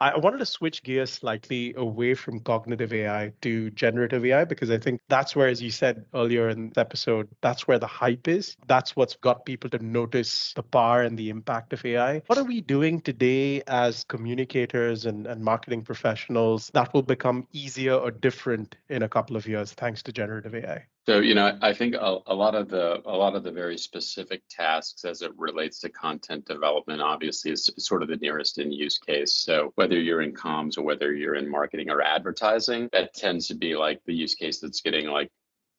I wanted to switch gears slightly away from cognitive AI to generative AI because I think that's where, as you said earlier in the episode, that's where the hype is. That's what's got people to notice the power and the impact of AI. What are we doing today as communicators and marketing professionals that will become easier or different in a couple of years thanks to generative AI? So, I think a lot of the very specific tasks as it relates to content development, obviously, is sort of the nearest in use case. So whether you're in comms or whether you're in marketing or advertising, that tends to be like the use case that's getting like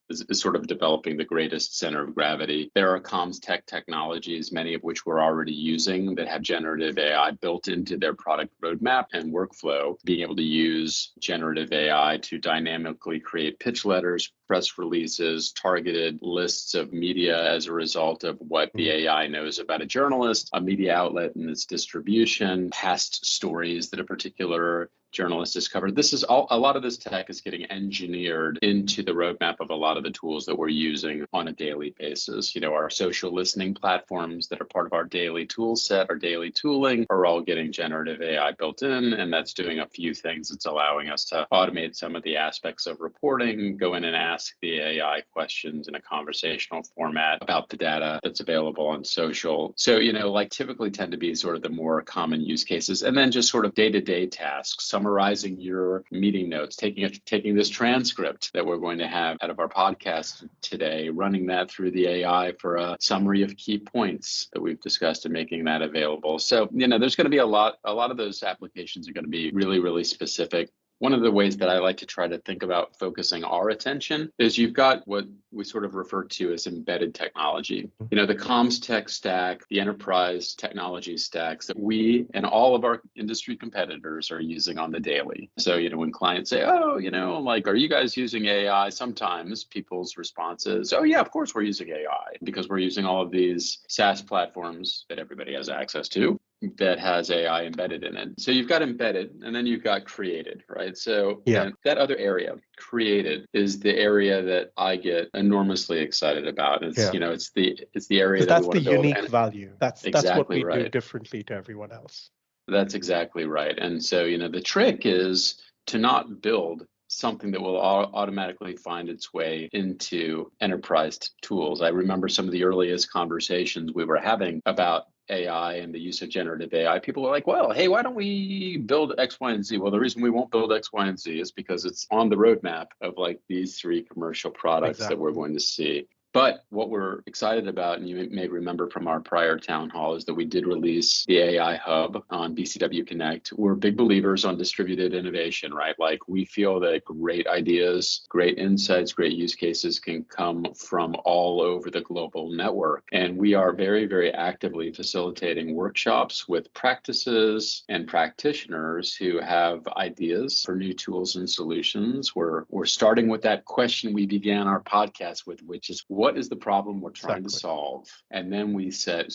is sort of developing the greatest center of gravity. There are comms technologies, many of which we're already using, that have generative AI built into their product roadmap and workflow, being able to use generative AI to dynamically create pitch letters, press releases, targeted lists of media as a result of what the AI knows about a journalist, a media outlet and its distribution, past stories that a particular journalist has covered. This is a lot of this tech is getting engineered into the roadmap of a lot of the tools that we're using on a daily basis. Our social listening platforms that are part of our daily tool set, our daily tooling, are all getting generative AI built in, and that's doing a few things. It's allowing us to automate some of the aspects of reporting, go in and ask the AI questions in a conversational format about the data that's available on social. So, typically tend to be sort of the more common use cases, and then just sort of day-to-day tasks, summarizing your meeting notes, taking this transcript that we're going to have out of our podcast today, running that through the AI for a summary of key points that we've discussed and making that available. So, there's going to be a lot of those applications are going to be really, really specific. One of the ways that I like to try to think about focusing our attention is you've got what we sort of refer to as embedded technology. The comms tech stack, the enterprise technology stacks that we and all of our industry competitors are using on the daily. So, when clients say, are you guys using AI? Sometimes people's response is, oh, yeah, of course we're using AI because we're using all of these SaaS platforms that everybody has access to that has AI embedded in it. So you've got embedded and then you've got created, right? So that other area, created, is the area that I get enormously excited about. It's it's the area that's the unique value. That's what we do differently to everyone else. That's exactly right. And so, the trick is to not build something that will automatically find its way into enterprise tools. I remember some of the earliest conversations we were having about AI and the use of generative AI. People were like, well, hey, why don't we build X, Y, and Z? Well, the reason we won't build X, Y, and Z is because it's on the roadmap of like these three commercial products that we're going to see. But what we're excited about, and you may remember from our prior town hall, is that we did release the AI Hub on BCW Connect. We're big believers on distributed innovation, right? Like we feel that great ideas, great insights, great use cases can come from all over the global network. And we are very, very actively facilitating workshops with practices and practitioners who have ideas for new tools and solutions. We're starting with that question we began our podcast with, which is, what is the problem we're trying to solve? And then we say,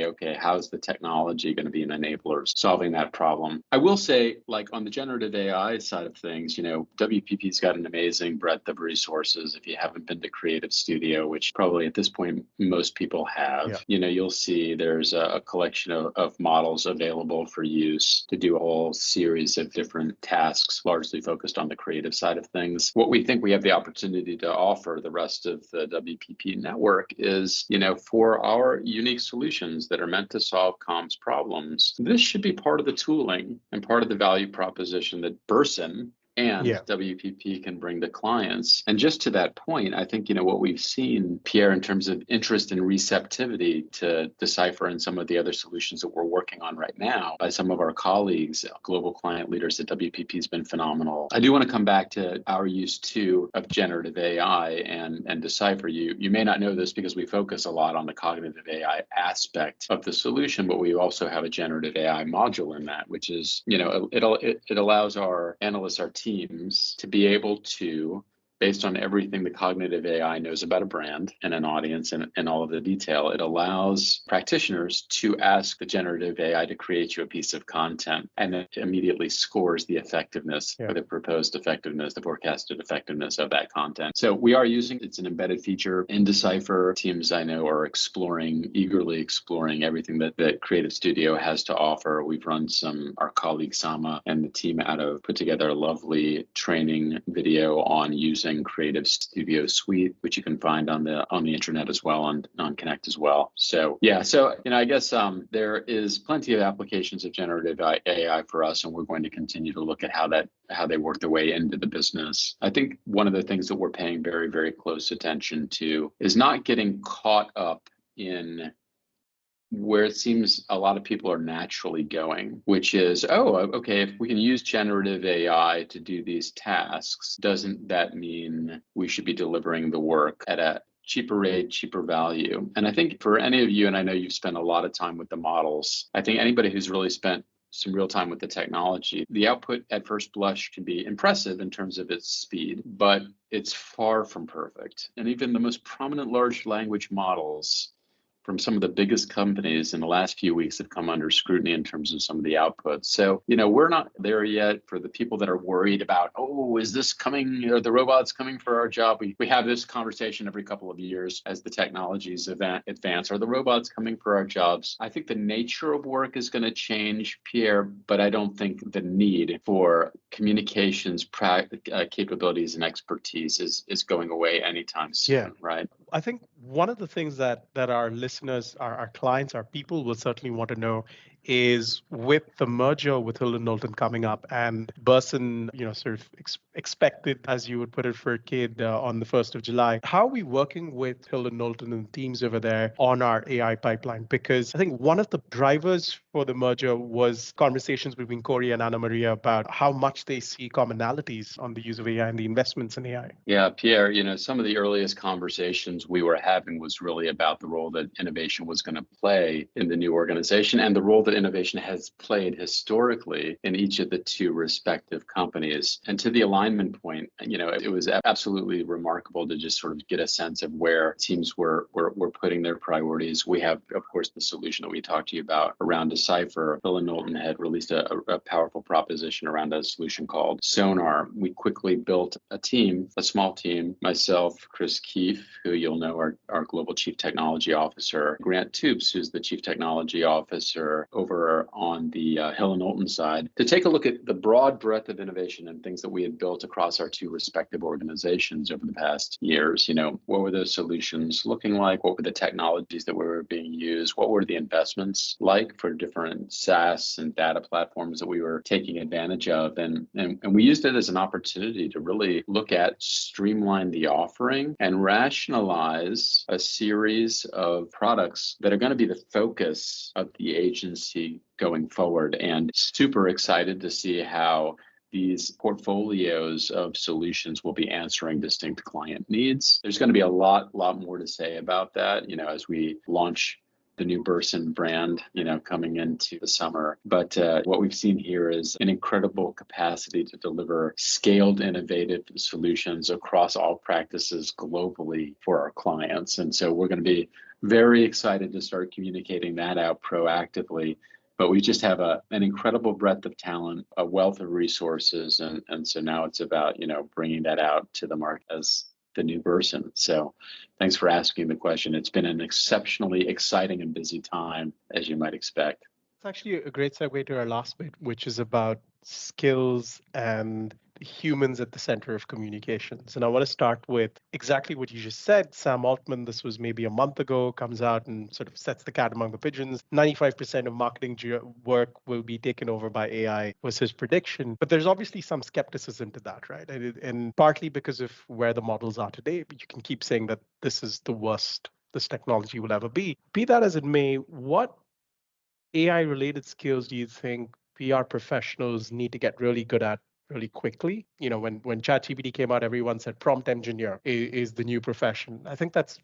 okay, how's the technology going to be an enabler of solving that problem? I will say, like on the generative AI side of things, WPP's got an amazing breadth of resources. If you haven't been to Creative Studio, which probably at this point most people have, you'll see there's a collection of models available for use to do a whole series of different tasks, largely focused on the creative side of things. What we think we have the opportunity to offer the rest of the WPP network is, for our unique solutions that are meant to solve comms problems, this should be part of the tooling and part of the value proposition that Burson and WPP can bring to clients. And just to that point, I think, what we've seen, Pierre, in terms of interest and receptivity to Decipher and some of the other solutions that we're working on right now by some of our colleagues, global client leaders at WPP, has been phenomenal. I do want to come back to our use too of generative AI and Decipher. You may not know this because we focus a lot on the cognitive AI aspect of the solution, but we also have a generative AI module in that, which is, it allows our analysts, our teams, to be able to based on everything the cognitive AI knows about a brand and an audience and all of the detail, it allows practitioners to ask the generative AI to create you a piece of content, and it immediately scores the effectiveness or the proposed effectiveness, the forecasted effectiveness of that content. So we are using, it's an embedded feature in Decipher. Teams I know are eagerly exploring everything that Creative Studio has to offer. We've run our colleague Sama and the team put together a lovely training video on using Creative Studio Suite, which you can find on the internet as well, on Connect as well. So yeah, I guess there is plenty of applications of generative AI for us, and we're going to continue to look at how they work their way into the business. I think one of the things that we're paying very, very close attention to is not getting caught up in where it seems a lot of people are naturally going, which is, okay, if we can use generative AI to do these tasks, doesn't that mean we should be delivering the work at a cheaper rate, cheaper value? And I think for any of you, and I know you've spent a lot of time with the models, I think anybody who's really spent some real time with the technology, the output at first blush can be impressive in terms of its speed, but it's far from perfect. And even the most prominent large language models from some of the biggest companies in the last few weeks have come under scrutiny in terms of some of the outputs. So, we're not there yet. For the people that are worried about, is this coming? Are the robots coming for our job? We have this conversation every couple of years as the technologies advance. Are the robots coming for our jobs? I think the nature of work is going to change, Pierre, but I don't think the need for communications capabilities and expertise is going away anytime soon, right? I think one of the things that our listeners, our clients, our people will certainly want to know is, with the merger with Hill and Knowlton coming up and Burson, sort of expected, as you would put it, for a kid on the 1st of July, how are we working with Hill and Knowlton and teams over there on our AI pipeline? Because I think one of the drivers for the merger was conversations between Corey and Anna Maria about how much they see commonalities on the use of AI and the investments in AI. Yeah, Pierre, some of the earliest conversations we were having was really about the role that innovation was going to play in the new organization, and the role that innovation has played historically in each of the two respective companies. And to the alignment point, it was absolutely remarkable to just sort of get a sense of where teams were putting their priorities. We have, of course, the solution that we talked to you about around Decipher. Hill and Knowlton had released a powerful proposition around a solution called Sonar. We quickly built a small team, myself, Chris Keefe, who you'll know, our global chief technology officer, Grant Toops, who's the chief technology officer over on the Hill and Knowlton side, to take a look at the broad breadth of innovation and things that we had built across our two respective organizations over the past years. What were those solutions looking like? What were the technologies that were being used? What were the investments like for different SaaS and data platforms that we were taking advantage of? And we used it as an opportunity to really look at, streamline the offering, and rationalize a series of products that are going to be the focus of the agency going forward. And super excited to see how these portfolios of solutions will be answering distinct client needs. There's going to be a lot more to say about that, as we launch the new Burson brand, coming into the summer. But what we've seen here is an incredible capacity to deliver scaled, innovative solutions across all practices globally for our clients. And so we're going to be very excited to start communicating that out proactively. But we just have an incredible breadth of talent, a wealth of resources. And so now it's about, bringing that out to the market as the new Burson. So thanks for asking the question. It's been an exceptionally exciting and busy time, as you might expect. It's actually a great segue to our last bit, which is about skills and humans at the center of communications. And I want to start with exactly what you just said. Sam Altman, this was maybe a month ago, comes out and sort of sets the cat among the pigeons. 95% of marketing work will be taken over by AI, was his prediction. But there's obviously some skepticism to that, right? And partly because of where the models are today, but you can keep saying that this is the worst this technology will ever be. Be that as it may, what AI-related skills do you think PR professionals need to get really good at really quickly? When ChatGPT came out, everyone said prompt engineer is the new profession. I think that's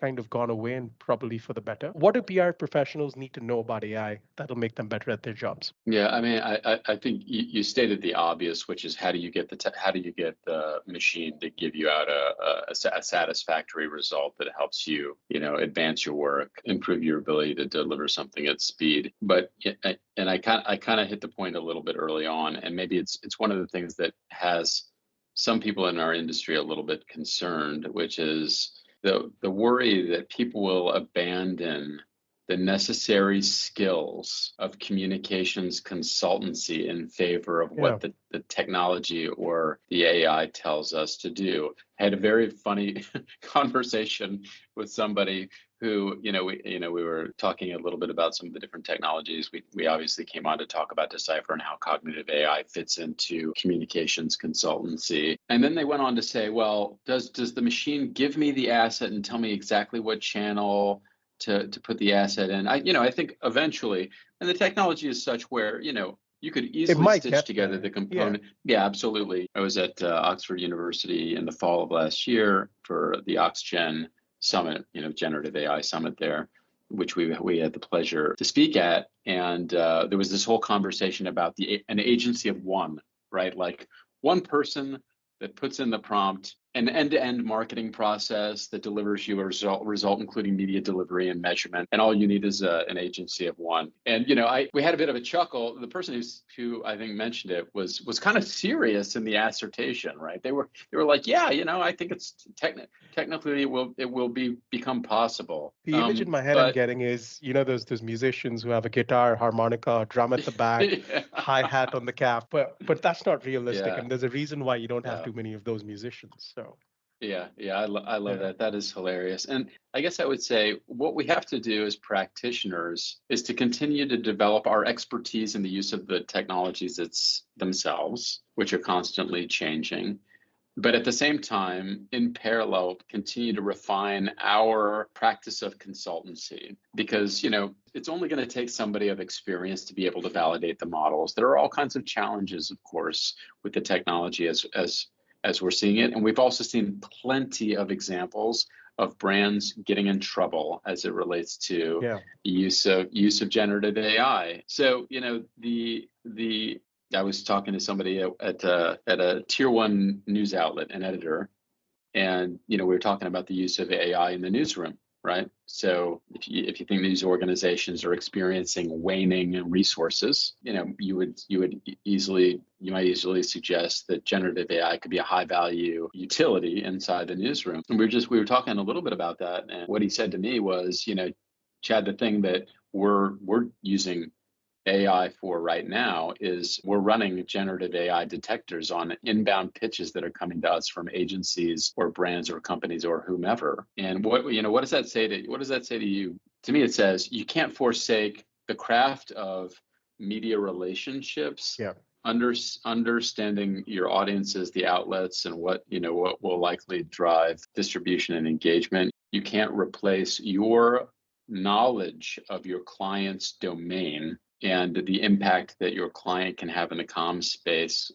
kind of gone away, and probably for the better. What do PR professionals need to know about AI that'll make them better at their jobs? Yeah, I mean, I think you stated the obvious, which is how do you get how do you get the machine to give you out a satisfactory result that helps you, advance your work, improve your ability to deliver something at speed. But and I kind of hit the point a little bit early on, and maybe it's one of the things that has some people in our industry a little bit concerned, which is the worry that people will abandon the necessary skills of communications consultancy in favor of Yeah. what the technology or the AI tells us to do. I had a very funny conversation with somebody who, we were talking a little bit about some of the different technologies. We obviously came on to talk about Decipher and how cognitive AI fits into communications consultancy. And then they went on to say, well, does the machine give me the asset and tell me exactly what channel to put the asset in? I think eventually, and the technology is such where, you could easily might stitch get together there. the component. Yeah, absolutely. I was at Oxford University in the fall of last year for the OxGen Summit, generative AI summit there, which we had the pleasure to speak at. And there was this whole conversation about an agency of one, right? Like one person that puts in the prompt, an end-to-end marketing process that delivers you a result, including media delivery and measurement, and all you need is an agency of one. And we had a bit of a chuckle. The person who I think mentioned it was kind of serious in the assertion, right? They were like, yeah, I think it's technically it will become possible. The image in my head I'm But getting is, those musicians who have a guitar, harmonica, drum at the back, yeah, hi-hat on the cap, but that's not realistic, yeah. and there's a reason why you don't have No. too many of those musicians. So Yeah, I love yeah. that. That is hilarious. And I guess I would say what we have to do as practitioners is to continue to develop our expertise in the use of the technologies themselves, which are constantly changing. But at the same time, in parallel, continue to refine our practice of consultancy because, it's only going to take somebody of experience to be able to validate the models. There are all kinds of challenges, of course, with the technology as we're seeing it. And we've also seen plenty of examples of brands getting in trouble as it relates to Yeah. the use of generative AI. So, I was talking to somebody at a tier one news outlet, an editor, and we were talking about the use of AI in the newsroom, right? So if you think these organizations are experiencing waning resources, you might easily suggest that generative AI could be a high value utility inside the newsroom. And we were talking a little bit about that, and what he said to me was, Chad, the thing that we're using AI for right now is we're running generative AI detectors on inbound pitches that are coming to us from agencies or brands or companies or whomever. And what does that say to you? To me, it says you can't forsake the craft of media relationships. Yeah. Understanding your audiences, the outlets, and what will likely drive distribution and engagement. You can't replace your knowledge of your client's domain and the impact that your client can have in the comm space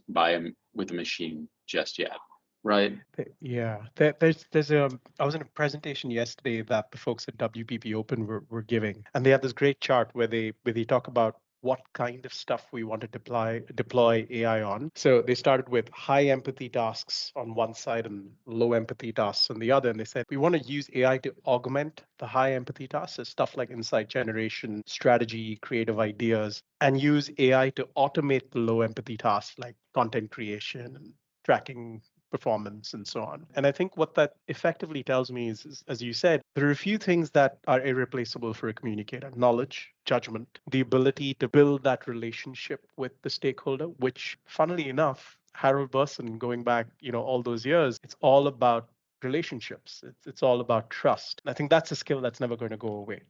with a machine just yet, right? Yeah. I was in a presentation yesterday that the folks at WPP Open were giving, and they have this great chart where they talk about what kind of stuff we want to deploy AI on. So they started with high empathy tasks on one side and low empathy tasks on the other. And they said, we want to use AI to augment the high empathy tasks, so stuff like insight generation, strategy, creative ideas, and use AI to automate the low empathy tasks like content creation and tracking performance and so on. And I think what that effectively tells me is, as you said, there are a few things that are irreplaceable for a communicator: knowledge, judgment, the ability to build that relationship with the stakeholder, which, funnily enough, Harold Burson, going back, all those years, it's all about relationships. It's all about trust. And I think that's a skill that's never going to go away.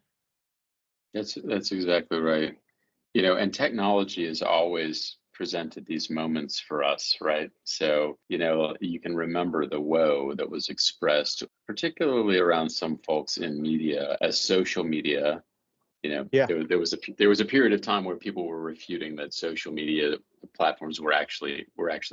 That's exactly right. And technology has always presented these moments for us, right? So, you can remember the woe that was expressed, particularly around some folks in media, as social media. Yeah. There was a period of time where people were refuting that social media the platforms were actually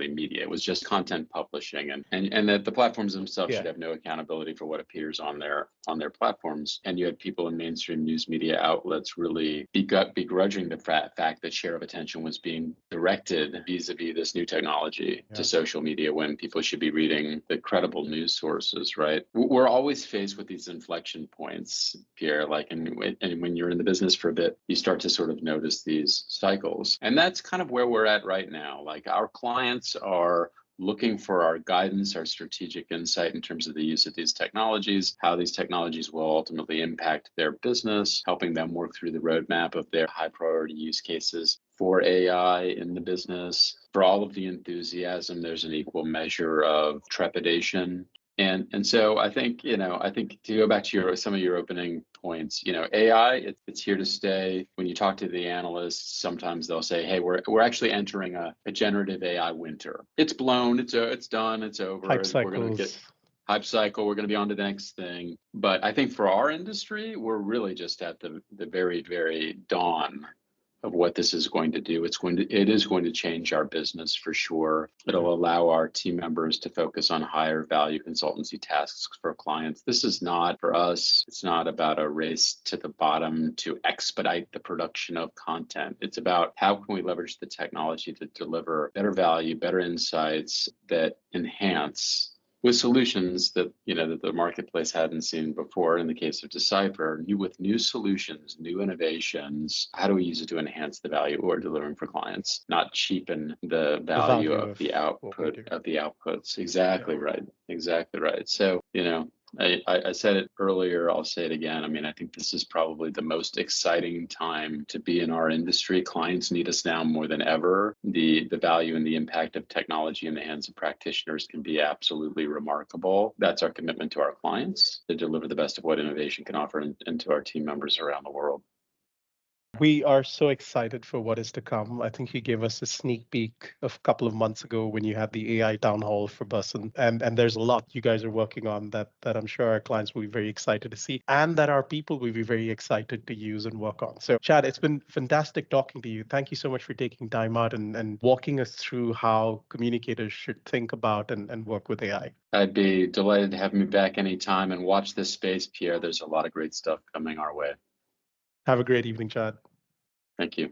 media. It was just content publishing, and that the platforms themselves should have no accountability for what appears on their platforms. And you had people in mainstream news media outlets really begrudging the fact that share of attention was being directed vis-a-vis this new technology to social media, when people should be reading the credible news sources, right? We're always faced with these inflection points, Pierre, and when you're in the business for a bit, you start to sort of notice these cycles. And that's kind of where we're at right now. Like, our clients are looking for our guidance, our strategic insight in terms of the use of these technologies, how these technologies will ultimately impact their business, helping them work through the roadmap of their high priority use cases for AI in the business. For all of the enthusiasm, there's an equal measure of trepidation. And so I think to go back to some of your opening points, AI, it's here to stay. When you talk to the analysts, sometimes they'll say, hey, we're actually entering a generative AI winter. It's blown, it's done, it's over. Hype cycles. We're going to get hype cycle, we're going to be on to the next thing. But I think for our industry, we're really just at the very, very dawn of what this is going to do. It is going to change our business for sure. It'll allow our team members to focus on higher value consultancy tasks for clients. This is not, for us, it's not about a race to the bottom to expedite the production of content. It's about how can we leverage the technology to deliver better value, better insights that enhance with solutions that that the marketplace hadn't seen before. In the case of Decipher, with new solutions, new innovations, how do we use it to enhance the value we're delivering for clients, not cheapen the value of the outputs? Exactly right. Exactly right. So I said it earlier, I'll say it again. I mean, I think this is probably the most exciting time to be in our industry. Clients need us now more than ever. The value and the impact of technology in the hands of practitioners can be absolutely remarkable. That's our commitment to our clients, to deliver the best of what innovation can offer, and to our team members around the world. We are so excited for what is to come. I think you gave us a sneak peek a couple of months ago when you had the AI town hall for Bussin. And there's a lot you guys are working on that I'm sure our clients will be very excited to see, and that our people will be very excited to use and work on. So Chad, it's been fantastic talking to you. Thank you so much for taking time out and walking us through how communicators should think about and work with AI. I'd be delighted to have me back anytime, and watch this space, Pierre. There's a lot of great stuff coming our way. Have a great evening, Chad. Thank you.